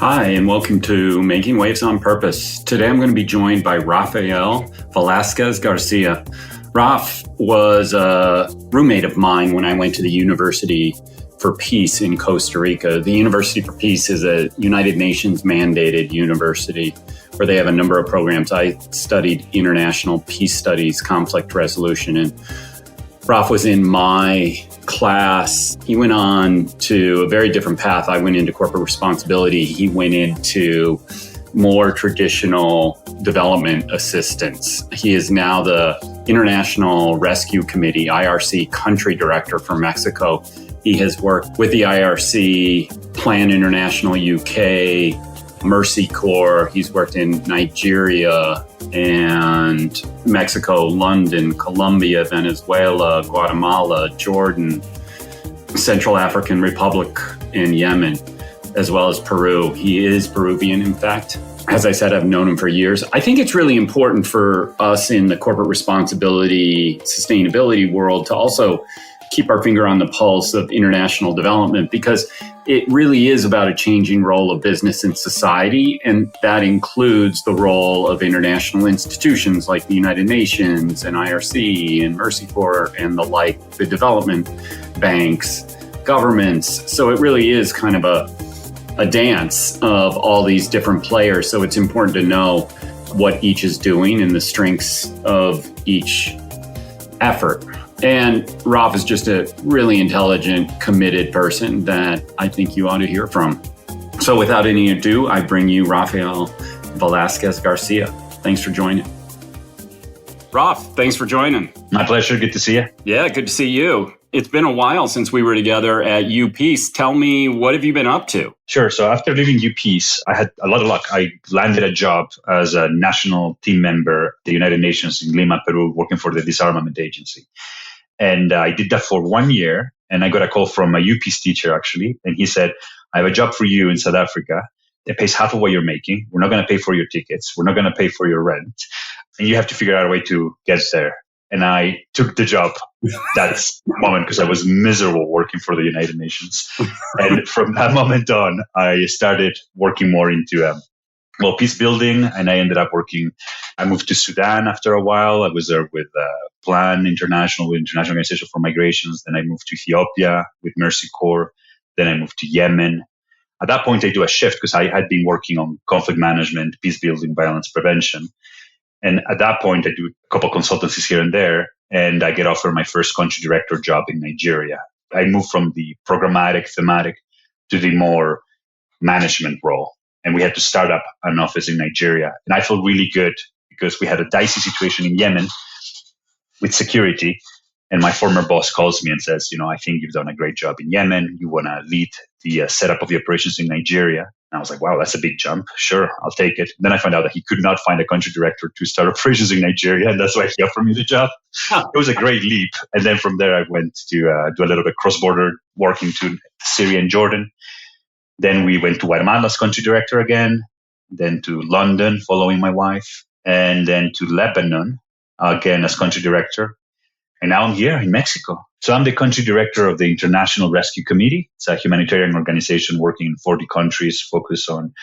Hi, and welcome to Making Waves on Purpose. Today I'm going to be joined by Rafael Velasquez Garcia. Raf was a roommate of mine when I went to the University for Peace in Costa Rica. The University for Peace is a United Nations mandated university where they have a number of programs. I studied international peace studies, conflict resolution, and Raf was in my class. He went on to a very different path. I went into corporate responsibility. He went into more traditional development assistance. He is now the International Rescue Committee, IRC, country director for Mexico. He has worked with the IRC, Plan International UK, Mercy Corps. He's worked in Nigeria and Mexico, London, Colombia, Venezuela, Guatemala, Jordan, Central African Republic, and Yemen, as well as Peru. He is Peruvian, in fact. As I said, I've known him for years. I think it's really important for us in the corporate responsibility, sustainability world to also keep our finger on the pulse of international development, because it really is about a changing role of business in society. And that includes the role of international institutions like the United Nations and IRC and Mercy Corps and the like, the development banks, governments. So it really is kind of a dance of all these different players. So it's important to know what each is doing and the strengths of each effort. And Raf is just a really intelligent, committed person that I think you ought to hear from. So without any ado, I bring you Rafael Velasquez Garcia. Thanks for joining. Raf, thanks for joining. My pleasure. Good to see you. Yeah, good to see you. It's been a while since we were together at UPeace. Tell me, what have you been up to? Sure. So after leaving UPeace, I had a lot of luck. I landed a job as a national team member at the United Nations in Lima, Peru, working for the Disarmament Agency. And I did that for 1 year. And I got a call from a UPeace teacher, actually. And he said, I have a job for you in South Africa. It pays half of what you're making. We're not going to pay for your tickets. We're not going to pay for your rent. And you have to figure out a way to get there. And I took the job that moment because I was miserable working for the United Nations. And from that moment on, I started working more into peace building. And I ended up I moved to Sudan after a while. I was there with Plan International, with International Organization for Migrations. Then I moved to Ethiopia with Mercy Corps. Then I moved to Yemen. At that point, I do a shift because I had been working on conflict management, peace building, violence prevention. And at that point, I do a couple of consultancies here and there, and I get offered my first country director job in Nigeria. I moved from the programmatic, thematic to the more management role. And we had to start up an office in Nigeria. And I felt really good because we had a dicey situation in Yemen with security. And my former boss calls me and says, I think you've done a great job in Yemen. You want to lead the setup of the operations in Nigeria. And I was like, wow, that's a big jump. Sure, I'll take it. Then I found out that he could not find a country director to start operations in Nigeria. And that's why he offered me the job. It was a great leap. And then from there, I went to do a little bit cross-border work into Syria and Jordan. Then we went to Guatemala as country director again, then to London following my wife, and then to Lebanon again as country director. And now I'm here in Mexico. So I'm the country director of the International Rescue Committee. It's a humanitarian organization working in 40 countries, focused on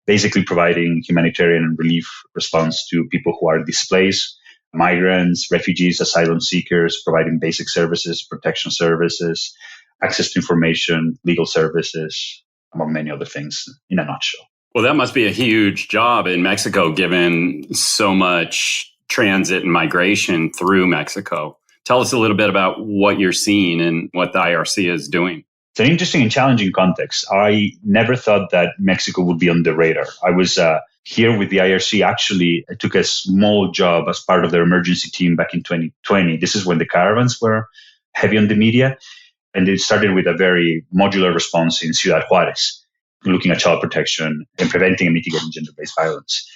basically providing humanitarian and relief response to people who are displaced, migrants, refugees, asylum seekers, providing basic services, protection services, access to information, legal services, among many other things in a nutshell. Well, that must be a huge job in Mexico, given so much transit and migration through Mexico. Tell us a little bit about what you're seeing and what the IRC is doing. It's an interesting and challenging context. I never thought that Mexico would be on the radar. I was here with the IRC. Actually, I took a small job as part of their emergency team back in 2020. This is when the caravans were heavy on the media. And it started with a very modular response in Ciudad Juarez, looking at child protection and preventing and mitigating gender-based violence.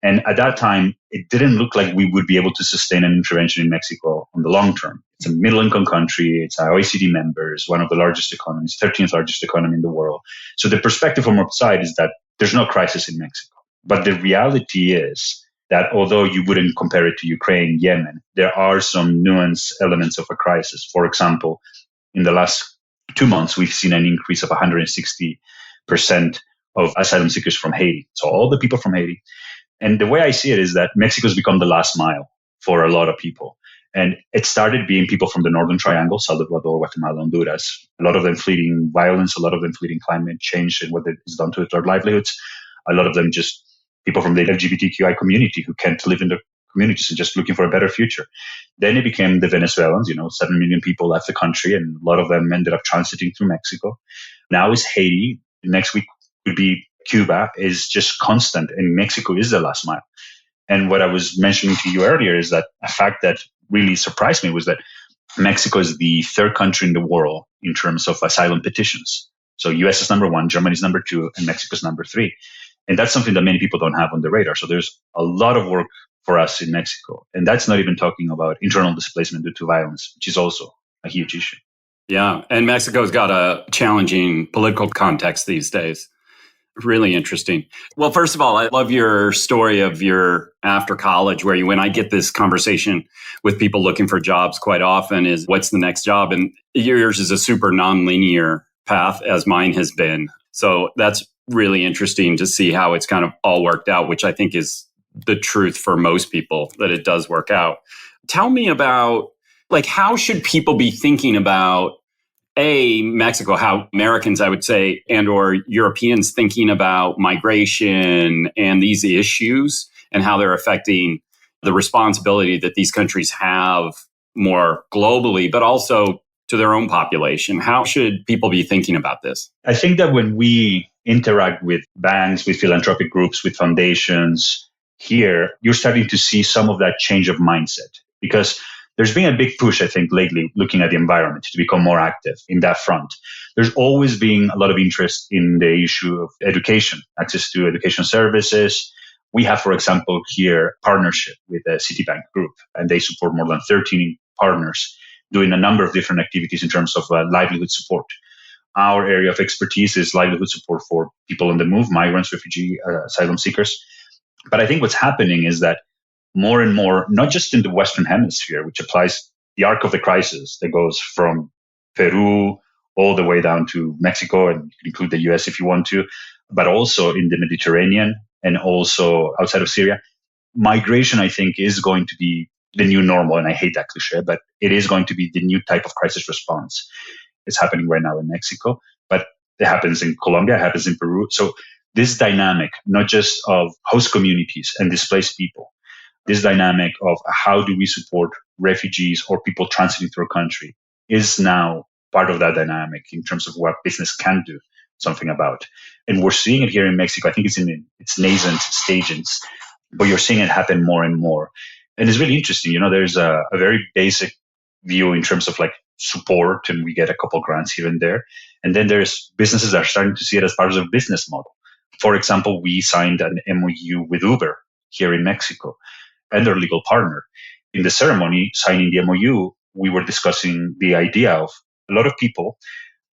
And at that time, it didn't look like we would be able to sustain an intervention in Mexico on the long term. It's a middle-income country. It's an OECD member. It's one of the largest economies, 13th largest economy in the world. So the perspective from outside is that there's no crisis in Mexico. But the reality is that although you wouldn't compare it to Ukraine, Yemen, there are some nuanced elements of a crisis. For example, in the last 2 months, we've seen an increase of 160% of asylum seekers from Haiti. So all the people from Haiti. And the way I see it is that Mexico's become the last mile for a lot of people. And it started being people from the Northern Triangle, Salvador, Guatemala, Honduras, a lot of them fleeing violence, a lot of them fleeing climate change and what it has done to their livelihoods. A lot of them just people from the LGBTQI community who can't live in their communities and just looking for a better future. Then it became the Venezuelans, 7 million people left the country and a lot of them ended up transiting through Mexico. Now is Haiti. Next week would be Cuba. Is just constant, and Mexico is the last mile. And what I was mentioning to you earlier is that a fact that really surprised me was that Mexico is the third country in the world in terms of asylum petitions. So US is number one, Germany is number two, and Mexico is number three. And that's something that many people don't have on the radar. So there's a lot of work for us in Mexico. And that's not even talking about internal displacement due to violence, which is also a huge issue. Yeah. And Mexico's got a challenging political context these days. Really interesting. Well, first of all, I love your story of your after college where you went. I get this conversation with people looking for jobs quite often is what's the next job? And yours is a super nonlinear path as mine has been. So that's really interesting to see how it's kind of all worked out, which I think is the truth for most people, that it does work out. Tell me about, how should people be thinking about Mexico, how Americans, I would say, and or Europeans thinking about migration and these issues and how they're affecting the responsibility that these countries have more globally, but also to their own population. How should people be thinking about this? I think that when we interact with banks, with philanthropic groups, with foundations here, you're starting to see some of that change of mindset because there's been a big push, I think, lately looking at the environment to become more active in that front. There's always been a lot of interest in the issue of education, access to education services. We have, for example, here partnership with the Citibank Group, and they support more than 13 partners doing a number of different activities in terms of livelihood support. Our area of expertise is livelihood support for people on the move, migrants, refugee, asylum seekers. But I think what's happening is that more and more, not just in the Western Hemisphere, which applies the arc of the crisis that goes from Peru all the way down to Mexico, and you can include the US if you want to, but also in the Mediterranean and also outside of Syria. Migration, I think, is going to be the new normal, and I hate that cliche, but it is going to be the new type of crisis response. It's happening right now in Mexico, but it happens in Colombia, it happens in Peru. So this dynamic, not just of host communities and displaced people, this dynamic of how do we support refugees or people transiting through a country is now part of that dynamic in terms of what business can do something about. And we're seeing it here in Mexico. I think it's in its nascent stages, but you're seeing it happen more and more. And it's really interesting. There's a very basic view in terms of support, and we get a couple grants here and there. And then there's businesses that are starting to see it as part of their business model. For example, we signed an MOU with Uber here in Mexico and their legal partner. In the ceremony signing the MOU, we were discussing the idea of a lot of people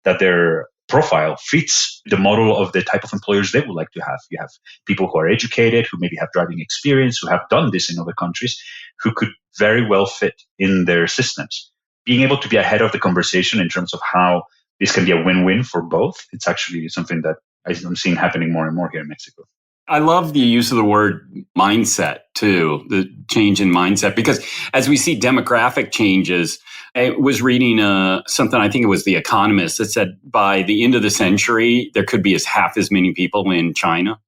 that their profile fits the model of the type of employers they would like to have. You have people who are educated, who maybe have driving experience, who have done this in other countries, who could very well fit in their systems. Being able to be ahead of the conversation in terms of how this can be a win-win for both, it's actually something that I'm seeing happening more and more here in Mexico. I love the use of the word mindset too, the change in mindset, because as we see demographic changes, I was reading something, I think it was The Economist, that said by the end of the century, there could be half as many people in China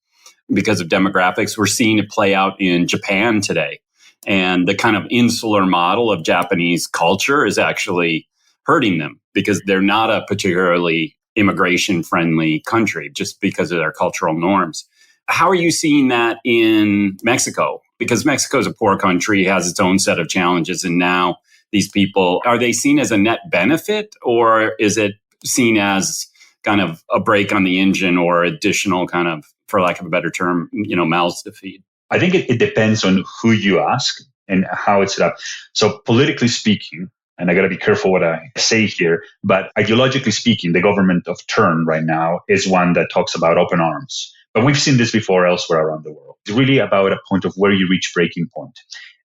because of demographics. We're seeing it play out in Japan today. And the kind of insular model of Japanese culture is actually hurting them because they're not a particularly immigration-friendly country just because of their cultural norms. How are you seeing that in Mexico? Because Mexico is a poor country, has its own set of challenges. And now these people, are they seen as a net benefit, or is it seen as kind of a brake on the engine or additional kind of, for lack of a better term, mouths to feed? I think it depends on who you ask and how it's set up. So politically speaking, and I got to be careful what I say here, but ideologically speaking, the government of turn right now is one that talks about open arms. But we've seen this before elsewhere around the world. It's really about a point of where you reach breaking point.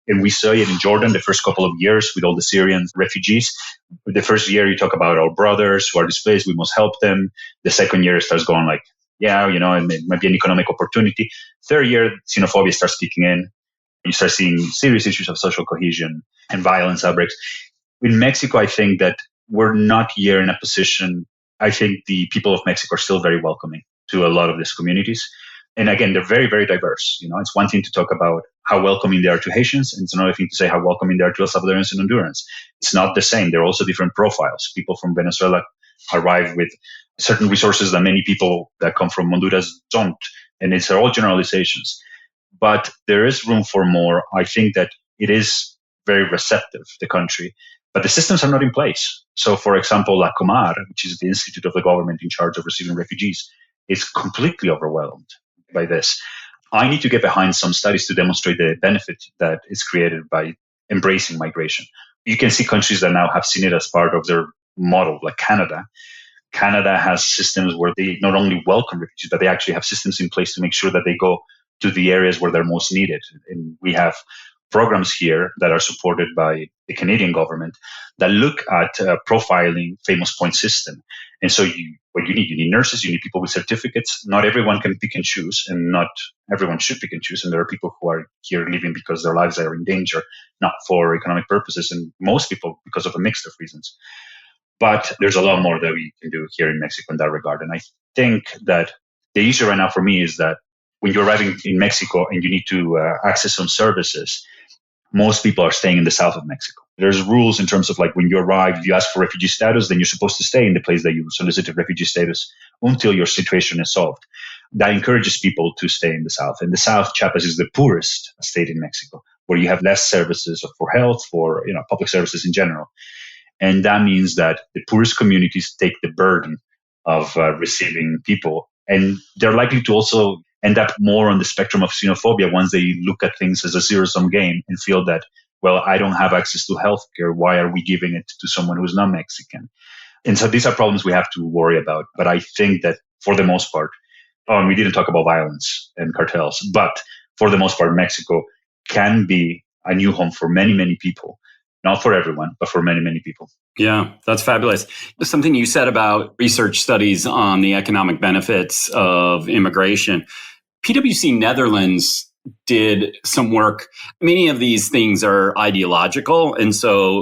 And we saw it in Jordan the first couple of years with all the Syrian refugees. The first year you talk about our brothers who are displaced, we must help them. The second year it starts going yeah, it might be an economic opportunity. Third year, xenophobia starts kicking in. You start seeing serious issues of social cohesion and violence outbreaks. In Mexico, I think that we're not here in a position. I think the people of Mexico are still very welcoming to a lot of these communities. And again, they're very, very diverse. It's one thing to talk about how welcoming they are to Haitians, and it's another thing to say how welcoming they are to El Salvadorans and Hondurans. It's not the same. They're also different profiles. People from Venezuela arrive with certain resources that many people that come from Honduras don't. And it's all generalizations. But there is room for more. I think that it is very receptive, the country, but the systems are not in place. So, for example, La Comar, which is the institute of the government in charge of receiving refugees, is completely overwhelmed by this. I need to get behind some studies to demonstrate the benefit that is created by embracing migration. You can see countries that now have seen it as part of their model, like Canada. Canada has systems where they not only welcome refugees, but they actually have systems in place to make sure that they go to the areas where they're most needed. And we have programs here that are supported by the Canadian government that look at profiling famous point system. And so what you need nurses, you need people with certificates. Not everyone can pick and choose, and not everyone should pick and choose. And there are people who are here living because their lives are in danger, not for economic purposes. And most people because of a mix of reasons. But there's a lot more that we can do here in Mexico in that regard. And I think that the issue right now for me is that when you're arriving in Mexico and you need to access some services, most people are staying in the south of Mexico. There's rules in terms of like when you arrive, if you ask for refugee status, then you're supposed to stay in the place that you solicited refugee status until your situation is solved. That encourages people to stay in the south. And the south, Chiapas, is the poorest state in Mexico, where you have less services for health, for public services in general. And that means that the poorest communities take the burden of receiving people. And they're likely to also end up more on the spectrum of xenophobia once they look at things as a zero-sum game and feel that, well, I don't have access to healthcare. Why are we giving it to someone who's not Mexican? And so these are problems we have to worry about. But I think that for the most part, and we didn't talk about violence and cartels, but for the most part, Mexico can be a new home for many, many people. Not for everyone, but for many, many people. Yeah, that's fabulous. Something you said about research studies on the economic benefits of immigration. PwC Netherlands did some work. Many of these things are ideological. And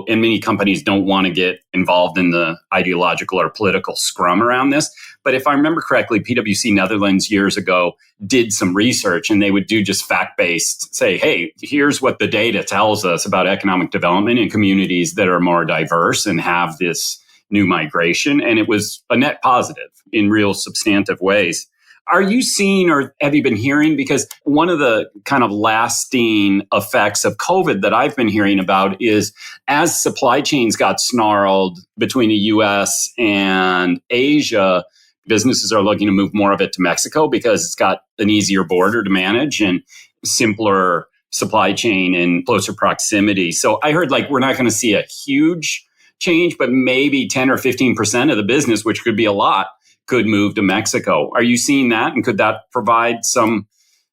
many companies don't want to get involved in the ideological or political scrum around this. But if I remember correctly, PwC Netherlands years ago did some research, and they would do just fact-based, say, hey, here's what the data tells us about economic development in communities that are more diverse and have this new migration. And it was a net positive in real substantive ways. Are you seeing or have you been hearing? Because one of the kind of lasting effects of COVID that I've been hearing about is as supply chains got snarled between the US and Asia, businesses are looking to move more of it to Mexico because it's got an easier border to manage and simpler supply chain and closer proximity. So I heard we're not going to see a huge change, but maybe 10 or 15% of the business, which could be a lot, could move to Mexico. Are you seeing that? And could that provide some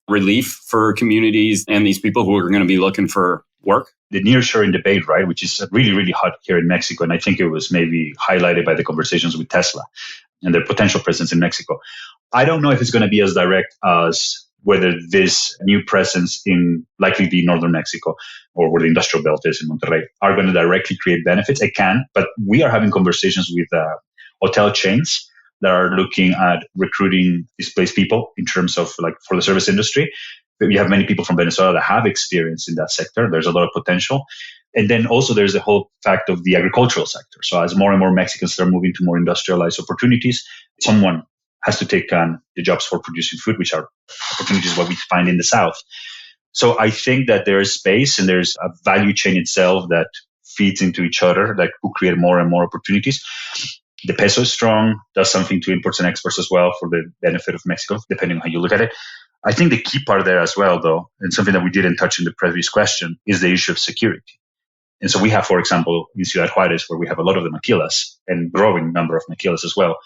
relief for communities and these people who are going to be looking for work? The nearshoring debate, right, which is really, really hot here in Mexico. And I think it was maybe highlighted by the conversations with Tesla and their potential presence in Mexico. I don't know if it's going to be as direct as whether this new presence in likely the northern Mexico or where the industrial belt is in Monterrey are going to directly create benefits. It can, but we are having conversations with hotel chains that are looking at recruiting displaced people in terms of for the service industry. We have many people from Venezuela that have experience in that sector. There's a lot of potential. And then also there's the whole fact of the agricultural sector. So as more and more Mexicans start moving to more industrialized opportunities, someone has to take on the jobs for producing food, which are opportunities what we find in the South. So I think that there is space and there's a value chain itself that feeds into each other that will create more and more opportunities. The peso is strong, does something to imports and exports as well for the benefit of Mexico, depending on how you look at it. I think the key part there as well, though, and something that we didn't touch in the previous question, is the issue of security. And so we have, for example, in Ciudad Juarez, where we have a lot of the maquilas and growing number of maquilas as well.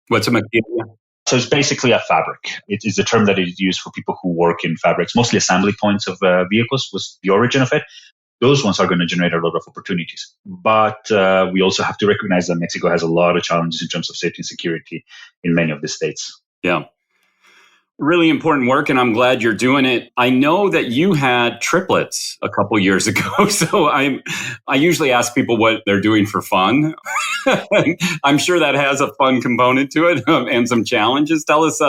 What's a maquila? So it's basically a fabric. It is the term that is used for people who work in fabrics, mostly assembly points of vehicles was the origin of it. Those ones are going to generate a lot of opportunities. But we also have to recognize that Mexico has a lot of challenges in terms of safety and security in many of the states. Yeah. Really important work, and I'm glad you're doing it. I know that you had triplets a couple years ago, so I usually ask people what they're doing for fun. I'm sure that has a fun component to it and some challenges. Tell us,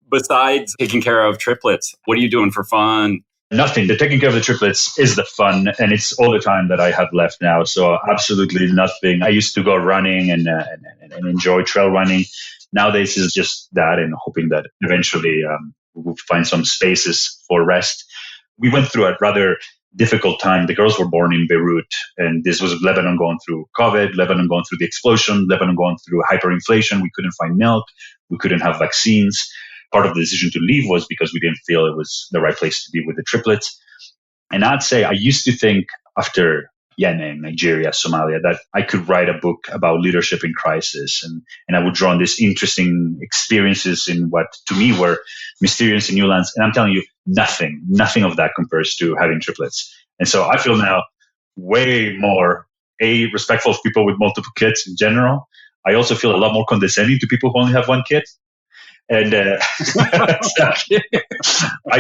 besides taking care of triplets, what are you doing for fun? Nothing. The taking care of the triplets is the fun, and it's all the time that I have left now. So absolutely nothing. I used to go running and enjoy trail running. Nowadays is just that, and hoping that eventually we'll find some spaces for rest. We went through a rather difficult time. The girls were born in Beirut, and this was Lebanon going through COVID, Lebanon going through the explosion, Lebanon going through hyperinflation. We couldn't find milk, we couldn't have vaccines. Part of the decision to leave was because we didn't feel it was the right place to be with the triplets. And I'd say I used to think after Yemen, Nigeria, Somalia, that I could write a book about leadership in crisis. And I would draw on these interesting experiences in what to me were mysterious and new lands. And I'm telling you, nothing of that compares to having triplets. And so I feel now way more, respectful of people with multiple kids in general. I also feel a lot more condescending to people who only have one kid. And I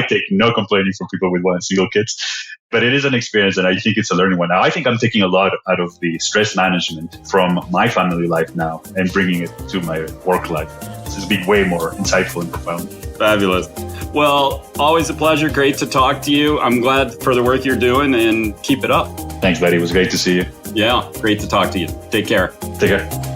take no complaining from people with one single kids, but it is an experience, and I think it's a learning one. Now, I think I'm taking a lot out of the stress management from my family life now and bringing it to my work life. This has been way more insightful and profound. Fabulous. Well, always a pleasure. Great to talk to you. I'm glad for the work you're doing, and keep it up. Thanks, buddy. It was great to see you. Yeah, great to talk to you. Take care. Take care.